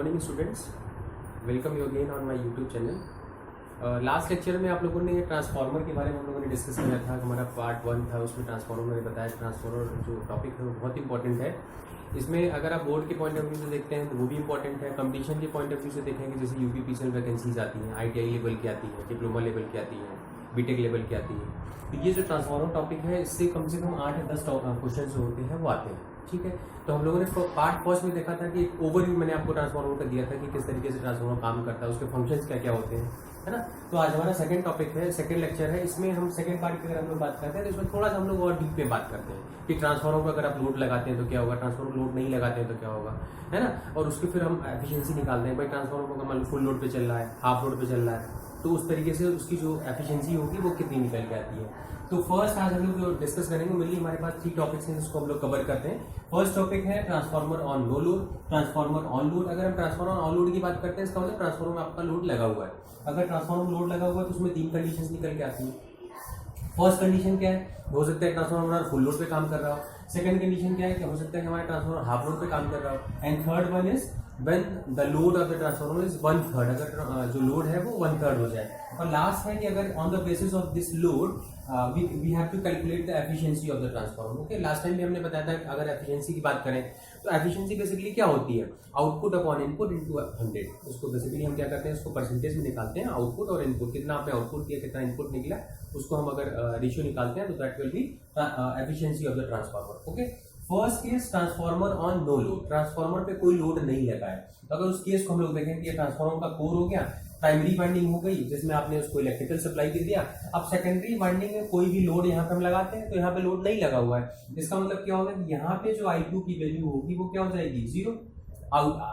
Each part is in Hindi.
Morning students, welcome you again on my YouTube channel. Last lecture में आप लोगों ने ट्रांसफार्मर के बारे में हम लोगों ने डिस्कस किया था। हमारा पार्ट 1 था, उसमें ट्रांसफार्मर मैंने बताया। ट्रांसफार्मर जो टॉपिक है वो बहुत इंपॉर्टेंट है। इसमें अगर आप बोर्ड के पॉइंट ऑफ व्यू से देखते हैं तो वो भी इंपॉर्टेंट है। कंपटीशन के पॉइंट ऑफ व्यू से देखेंगे, जैसे यूपीपीसीएल वैकेंसीज आती हैं, ITI लेवल की आती है, डिप्लोमा लेवल की आती है, बीटेक लेवल की आती है। तो ये जो ट्रांसफार्मर टॉपिक है, इससे कम से कम 8 या 10 क्वेश्चन जो होते हैं वो आते हैं। ठीक है, तो हम लोगों ने पार्ट फर्स्ट में देखा था कि एक ओवरव्यू मैंने आपको ट्रांसफार्मर का दिया था कि किस तरीके से ट्रांसफार्मर काम करता है, उसके फंक्शंस क्या क्या होते हैं, है ना। तो आज हमारा सेकंड टॉपिक है, सेकंड लेक्चर है। इसमें हम सेकंड पार्ट की अगर हम लोग बात करते हैं तो इसमें थोड़ा सा हम लोग और डीप में बात करते हैं कि ट्रांसफार्मर को अगर आप लोड लगाते हैं तो क्या होगा, ट्रांसफार्मर लोड नहीं लगाते हैं तो क्या होगा, है ना। और उसके फिर हम एफिशिएंसी निकालते हैं। भाई ट्रांसफार्मर को मान लो फुल लोड पे चल रहा है, हाफ लोड पे चल रहा है, तो उस तरीके से उसकी जो एफिशिएंसी होगी वो कितनी निकल के आती है। तो फर्स्ट आज हम लोग जो डिस्कस करेंगे, मेनली हमारे पास 3 टॉपिक्स हैं जिसको हम लोग कवर करते हैं। फर्स्ट टॉपिक है transformer on no load, transformer on load. अगर हम ट्रांसफार्मर ऑन लोड की बात करते हैं, इसका मतलब ट्रांसफार्मर में आपका लोड लगा हुआ है। अगर ट्रांसफार्मर लोड लगा हुआ है तो उसमें 3 कंडीशंस निकल के आती है। फर्स्ट कंडीशन क्या है, हो सकता है ट्रांसफार्मर हमारा फुल लोड पे काम कर रहा हो। सेकंड कंडीशन क्या है कि हो सकता है कि हमारा ट्रांसफार्मर हाफ लोड पे काम कर रहा हो। And third one is when the load of the transformer is 1/3, अगर जो लोड है वो 1/3 हो जाए। और लास्ट है कि अगर on the basis of this load we have to calculate the efficiency of the transformer. Okay, last time भी हमने बताया था कि अगर एफिशिएंसी की बात करें तो एफिशिएंसी बेसिकली क्या होती है, आउटपुट अपॉन इनपुट इनटू 100। उसको बेसिकली हम क्या करते हैं, उसको परसेंटेज में निकालते हैं, आउटपुट और इनपुट, कितना आपने आउटपुट दिया कितना इनपुट निकला, उसको हम अगर रेशियो निकालते हैं तो that will be efficiency of the transformer. Okay, first case transformer on no load, transformer पे कोई लोड नहीं लगा है। तो अगर उस केस को हम लोग देखें कि ट्रांसफार्मर का कोर हो गया, प्राइमरी वाइंडिंग हो गई जिसमें आपने उसको इलेक्ट्रिकल सप्लाई दे दिया। अब सेकेंडरी वाइंडिंग में कोई भी लोड यहाँ पे हम लगाते हैं तो यहाँ पे लोड नहीं लगा हुआ है। इसका मतलब क्या होगा कि यहाँ पे जो I2 की वैल्यू होगी वो क्या हो जाएगी, 0।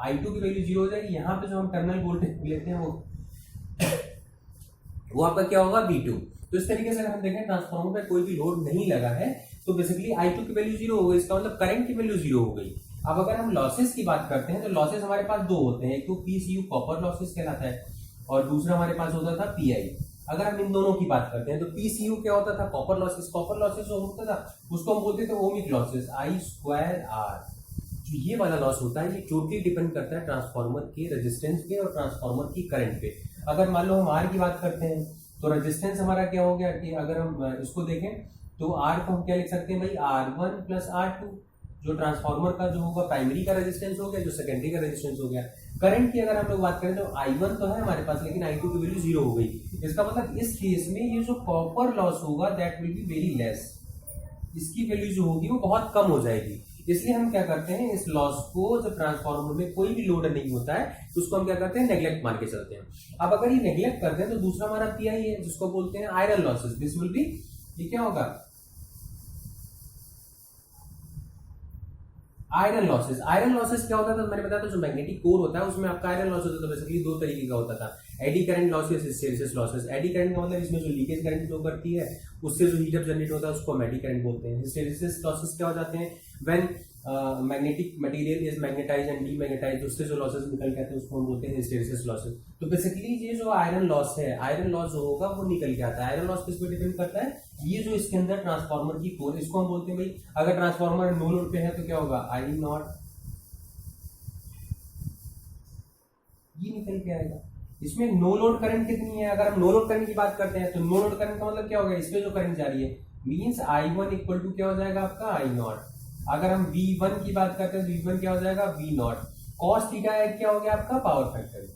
I2 की वैल्यू 0 हो जाएगी। यहाँ पे जो हम टर्मिनल वोल्टेज लेते हैं वो आपका क्या होगा, V2। तो इस तरीके से अगर हम देखें ट्रांसफार्मर पे कोई भी लोड नहीं लगा है तो बेसिकली I2 की वैल्यू 0 हो गई। इसका मतलब करंट की वैल्यू 0 हो गई। अब अगर हम लॉसेस की बात करते हैं तो लॉसेस हमारे पास 2 होते हैं, एक तो PCU कॉपर लॉसेस कहलाता है और दूसरा हमारे पास होता था PI। अगर हम इन दोनों की बात करते हैं तो PCU क्या होता था, कॉपर लॉसेस। कॉपर लॉसेस जो होता था उसको हम बोलते थे ओमिक लॉसेस, I²R। जो ये वाला लॉस होता है ये टोटली डिपेंड करता है ट्रांसफार्मर के रेजिस्टेंस पे और ट्रांसफार्मर की करंट पे। अगर मान लो हम R की बात करते हैं तो रेजिस्टेंस हमारा क्या हो गया कि अगर हम इसको देखें तो R को हम क्या लिख सकते हैं भाई, R1 + R2। जो ट्रांसफार्मर का जो होगा प्राइमरी का रेजिस्टेंस हो गया, जो सेकेंडरी का रेजिस्टेंस हो गया। करंट की अगर हम लोग बात करें तो I1 तो है हमारे पास, लेकिन I2 की वैल्यू 0 हो गई। इसका मतलब इस केस में ये जो कॉपर लॉस होगा that will be very less, इसकी वैल्यू जो होगी वो बहुत कम हो जाएगी। इसलिए हम क्या करते हैं, इस लॉस को जब ट्रांसफार्मर में कोई भी लोड नहीं होता है तो उसको हम क्या करते हैं, नेग्लेक्ट मान के चलते हैं। अब अगर ये नेग्लेक्ट करते हैं तो दूसरा हमारा PI है जिसको बोलते हैं iron losses. This will be, ये क्या होगा, आयरन लॉसेस। आयरन लॉसेस क्या होता था, मैंने बताया था जो मैग्नेटिक कोर होता है उसमें आपका आयरन लॉस होता था। बेसिकली 2 तरीके का होता था, eddy current losses, hysteresis losses. Eddy current का मतलब इसमें जो लीकेज करंट फ्लो करती है उससे जो हीट अप जनरेट होता है उसको हम एडी करंट बोलते हैं। हिस्टैरिसीस लॉसेस क्या हो जाते हैं, when magnetic material is magnetised and demagnetised, उससे जो लॉसेस निकल के आते हैं उसको हम बोलते हैं हिस्टैरिसीस लॉसेस। तो बेसिकली ये जो आयरन लॉस है, आयरन लॉस जो होगा वो निकल के आता है। आयरन लॉस किस पे डिपेंड करता है, ये जो इसके अंदर ट्रांसफार्मर की कोर, इसको हम बोलते हैं भाई, अगर ट्रांसफार्मर नो लोड पे है तो क्या होगा, I0, ये निकल के आएगा। इसमें नो लोड करंट कितनी है, अगर हम नो लोड करंट की बात करते हैं तो नो लोड करंट का मतलब क्या होगा, इसमें जो करंट जा रही है मींस I1 इक्वल टू क्या हो जाएगा आपका, I0। अगर हम V1 की बात करते हैं तो V1 क्या हो जाएगा, V0। cos थीटा क्या हो गया आपका, पावर फैक्टर।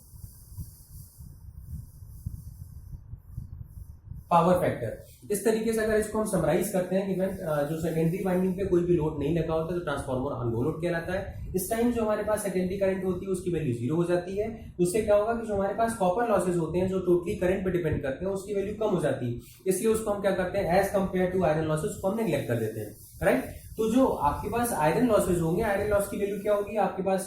पावर फैक्टर इस तरीके से अगर इसको हम समराइज करते हैं कि जो सेकेंडरी वाइंडिंग पे कोई भी लोड नहीं लगा होता तो ट्रांसफार्मर ऑन नो लोड कहलाता है। इस टाइम जो हमारे पास सेकेंडरी करंट होती है उसकी वैल्यू 0 हो जाती है। उससे क्या होगा कि जो हमारे पास कॉपर लॉसेस होते हैं जो टोटली करंट पे डिपेंड करते हैं उसकी वैल्यू कम हो जाती है। इसलिए उसको हम क्या करते हैं, as compare to iron losses उसको हम नेग्लेक्ट कर देते हैं, राइट। तो जो आपके पास आयरन लॉसेज होंगे, आयरन लॉस की वैल्यू क्या होगी आपके पास,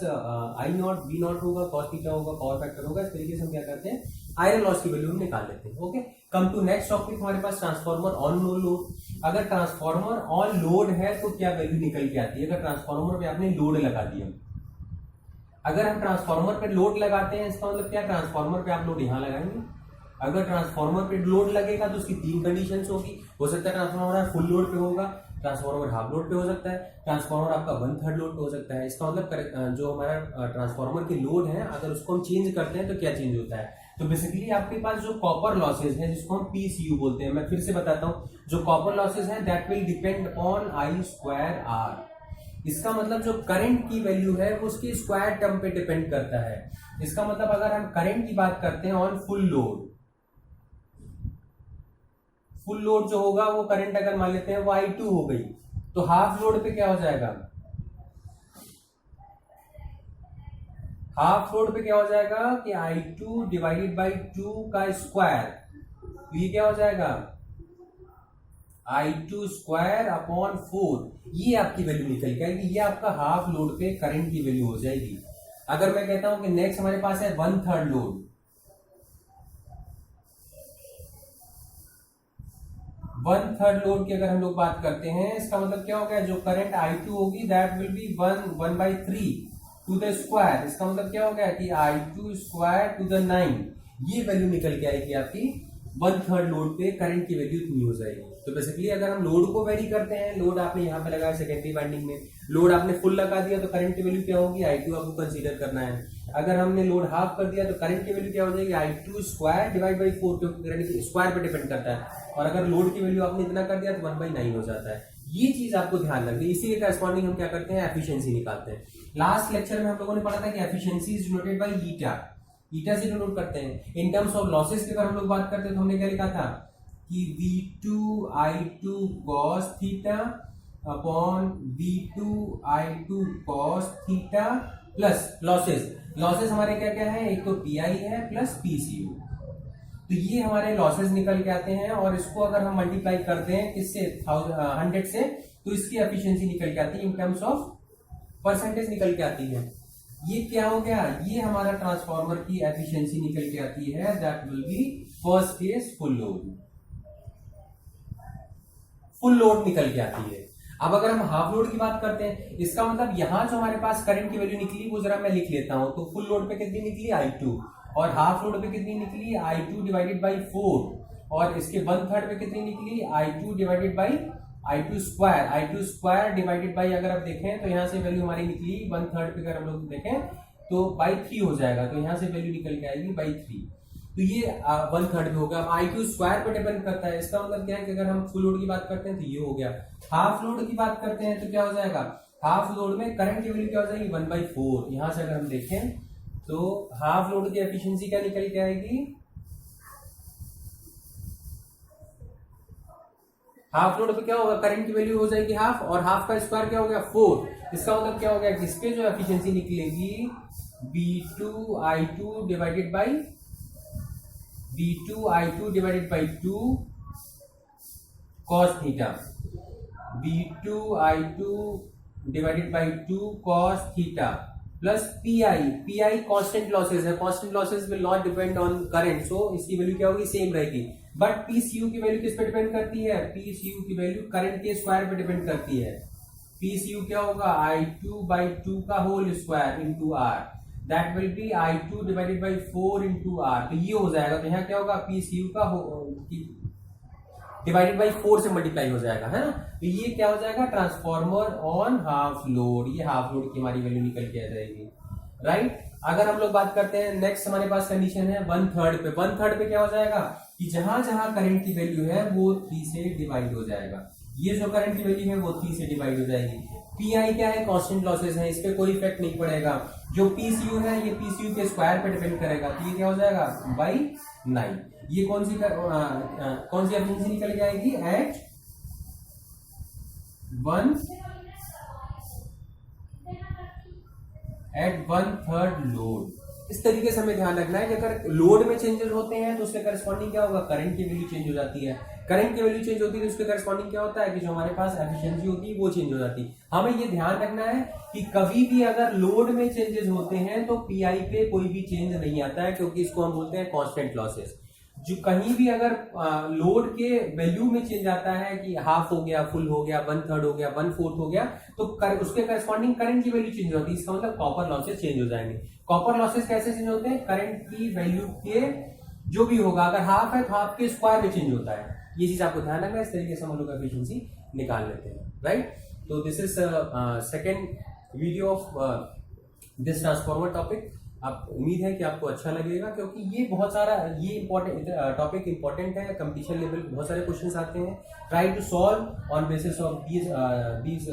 I0 V0 होगा, cos थीटा होगा, पावर फैक्टर होगा। इस तरीके से हम क्या करते हैं, आयरन लॉस की वैल्यू हम निकाल लेते हैं। Okay, come to next topic, हमारे पास ट्रांसफार्मर ऑन नो लोड। अगर ट्रांसफार्मर ऑन लोड है तो क्या वैल्यू निकल के आती है, अगर ट्रांसफार्मर पे आपने लोड लगा दिया। अगर हम ट्रांसफार्मर पे लोड लगाते हैं इसका मतलब क्या, ट्रांसफार्मर पे आप लोड यहाँ लगाएंगे। अगर ट्रांसफार्मर पे लोड लगेगा तो उसकी 3 कंडीशंस होगी। हो सकता है ट्रांसफार्मर फुल लोड पे होगा, ट्रांसफार्मर हाफ लोड पे हो सकता है, ट्रांसफार्मर आपका 1/3 लोड पे हो सकता है। इसका मतलब जो हमारा ट्रांसफार्मर की लोड है अगर उसको हम चेंज करते हैं तो क्या चेंज होता है। तो बेसिकली आपके पास जो कॉपर लॉसेज है जिसको हम पीसीयू बोलते हैं, मैं फिर से बताता हूँ, जो कॉपर लॉसेज है that will depend upon I²R। इसका मतलब जो करंट की वैल्यू है वो उसके स्क्वायर टर्म पे डिपेंड करता है। इसका मतलब अगर हम करंट की बात करते हैं on full load, full load जो होगा वो करंट अगर मान लेते हैं वो I2 हो गई, तो हाफ लोड पे क्या हो जाएगा, हाफ लोड पे क्या हो जाएगा कि I2 डिवाइडेड बाई 2 का स्क्वायर, तो ये क्या हो जाएगा I2² अपॉन 4, ये आपकी वैल्यू निकल के आएगी, ये आपका हाफ लोड पे करंट की वैल्यू हो जाएगी। अगर मैं कहता हूं कि नेक्स्ट हमारे पास है 1/3 लोड, 1/3 लोड की अगर हम लोग बात करते हैं, इसका मतलब क्या हो गया, जो करंट I2 होगी that will be 1/3 to the square. इसका मतलब क्या हो गया कि I2² टू द 9, ये वैल्यू निकल के आएगी आपकी 1/3 लोड पे करंट की वैल्यू इतनी हो जाएगी। तो बेसिकली अगर हम लोड को वेरी करते हैं, लोड आपने यहाँ पे लगाया सेकेंडरी वाइंडिंग में, लोड आपने फुल लगा दिया तो करंट की वैल्यू क्या होगी, I2 आपको कंसीडर करना है। अगर हमने लोड हाफ कर दिया तो करंट की वैल्यू क्या हो जाएगी, I2² डिवाइड बाई 4, क्योंकि करंट की स्क्वायर पे डिपेंड करता है। और अगर लोड की वैल्यू आपने इतना कर दिया तो 1/9 हो जाता है। ये चीज आपको ध्यान रखनी है। इसी के करस्पॉन्डिंग हम क्या करते हैं, एफिशिएंसी निकालते हैं। लास्ट लेक्चर में हम लोगों ने पढ़ा था कि efficiency is denoted by eta, eta से डिनोट करते हैं। इन टर्म्स ऑफ लॉसेस की अगर हम लोग बात करते हैं तो हमने क्या लिखा था कि V2I2 cos theta upon V2I2 cos theta plus losses, losses हमारे क्या क्या है, एक तो PI है प्लस PCU, तो ये हमारे लॉसेस निकल के आते हैं। और इसको अगर हम मल्टीप्लाई करते हैं किससे, 100 से, तो इसकी एफिशिएंसी निकल के आती है, इन टर्म्स ऑफ परसेंटेज निकल के आती है। ये क्या हो गया, ये हमारा ट्रांसफार्मर की एफिशिएंसी निकल के आती है, that will B first case full load, full load निकल के आती है। अब अगर हम हाफ लोड की बात करते हैं, इसका मतलब यहां जो हमारे पास करंट की वैल्यू निकली वो जरा मैं लिख लेता हूं। तो फुल लोड पे कितनी निकली, I2, और हाफ लोड पे कितनी निकली, I2 डिवाइडेड बाई 4, और इसके 1/3 पे कितनी निकली, I2 divided by I2² divided by, अगर आप देखें तो यहां से वैल्यू हमारी निकली 1/3 पे, अगर हम लोग देखें तो बाई 3 हो जाएगा, तो यहां से वैल्यू निकल के आएगी बाई 3, तो ये 1/3 पे होगा। अब I2² पे डिपेंड करता है, इसका मतलब क्या है कि अगर हम फुल लोड की बात करते हैं तो ये हो गया। हाफ लोड की बात करते हैं तो क्या हो जाएगा, हाफ लोड में करंट की वैल्यू क्या हो जाएगी, 1/4। यहां से अगर हम देखें तो हाफ लोड की एफिशिएंसी क्या निकल के आएगी, हाफ लोड पे क्या होगा, करंट की वैल्यू हो जाएगी हाफ, और हाफ का स्क्वायर क्या हो गया 4। इसका मतलब क्या हो गया, किसके जो एफिशिएंसी निकलेगी, V2I2 divided by 2 cos theta, V2I2 divided by 2 cos theta plus PI constant losses है, constant losses will not depend on current, so इसकी वैल्यू क्या होगी, सेम रहेगी। बट PCU की वैल्यू किस पे डिपेंड करती है, PCU की वैल्यू करंट के स्क्वायर पे डिपेंड करती है। PCU क्या होगा, I2/2 का whole square into R, that will be I2 divided by 4 into R, तो ये हो जाएगा। तो यहाँ क्या होगा, PCU का डिवाइडेड बाई 4 से मल्टीप्लाई हो जाएगा, है ना। तो ये क्या हो जाएगा, ट्रांसफॉर्मर ऑन हाफ लोड, ये हाफ लोड की हमारी वैल्यू निकल के आ जाएगी, राइट। अगर हम लोग बात करते हैं नेक्स्ट, हमारे पास कंडीशन है 1/3 पे। 1/3 पे क्या हो जाएगा कि जहां जहां करंट की वैल्यू है वो 3 से डिवाइड हो जाएगा, ये जो करंट की वैल्यू है वो 3 से डिवाइड हो जाएगी। PI क्या है, कांस्टेंट लॉसेस है, इस पे कोई इफेक्ट नहीं पड़ेगा। जो PCU है ये PCU के स्क्वायर पे डिपेंड करेगा, तो ये क्या हो जाएगा बाई 9। ये कौन सी एफिशिएंसी निकल के आएगी, एट 1/3 लोड। इस तरीके से हमें ध्यान रखना है कि अगर लोड में चेंजेस होते हैं तो उसके करस्पॉन्डिंग क्या होगा, करंट की वैल्यू चेंज हो जाती है। करंट की वैल्यू चेंज होती है तो उसके करस्पॉन्डिंग क्या होता है कि जो हमारे पास एफिशिएंसी होती है वो चेंज हो जाती है। हमें ये ध्यान रखना है कि कभी भी अगर लोड में चेंजेस होते हैं तो PI पे कोई भी चेंज नहीं आता है, क्योंकि इसको हम बोलते हैं कांस्टेंट लॉसेस। जो कहीं भी अगर लोड के वैल्यू में चेंज आता है कि हाफ हो गया, फुल हो गया, 1/3 हो गया, 1/4 हो गया, तो उसके करस्पॉन्डिंग करंट की वैल्यू चेंज होती है। इसका मतलब कॉपर लॉसेस चेंज हो जाएंगे। कॉपर लॉसेस कैसे चेंज होते हैं, करंट की वैल्यू के जो भी होगा, अगर हाफ है तो हाफ के स्क्वायर में चेंज होता है। ये चीज़ आपको ध्यान रखना है, इस तरीके से हम लोग एफिशिएंसी निकाल लेते हैं, राइट। तो this is second video of this transformer topic. आप उम्मीद है कि आपको अच्छा लगेगा, क्योंकि ये बहुत सारा ये इंपॉर्टेंट टॉपिक इंपॉर्टेंट है, कंपटीशन लेवल पे बहुत सारे क्वेश्चंस आते हैं। Try to solve on basis of these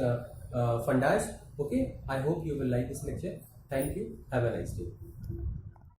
fundas. Okay, I hope you will like this lecture. Thank you. Have a nice day.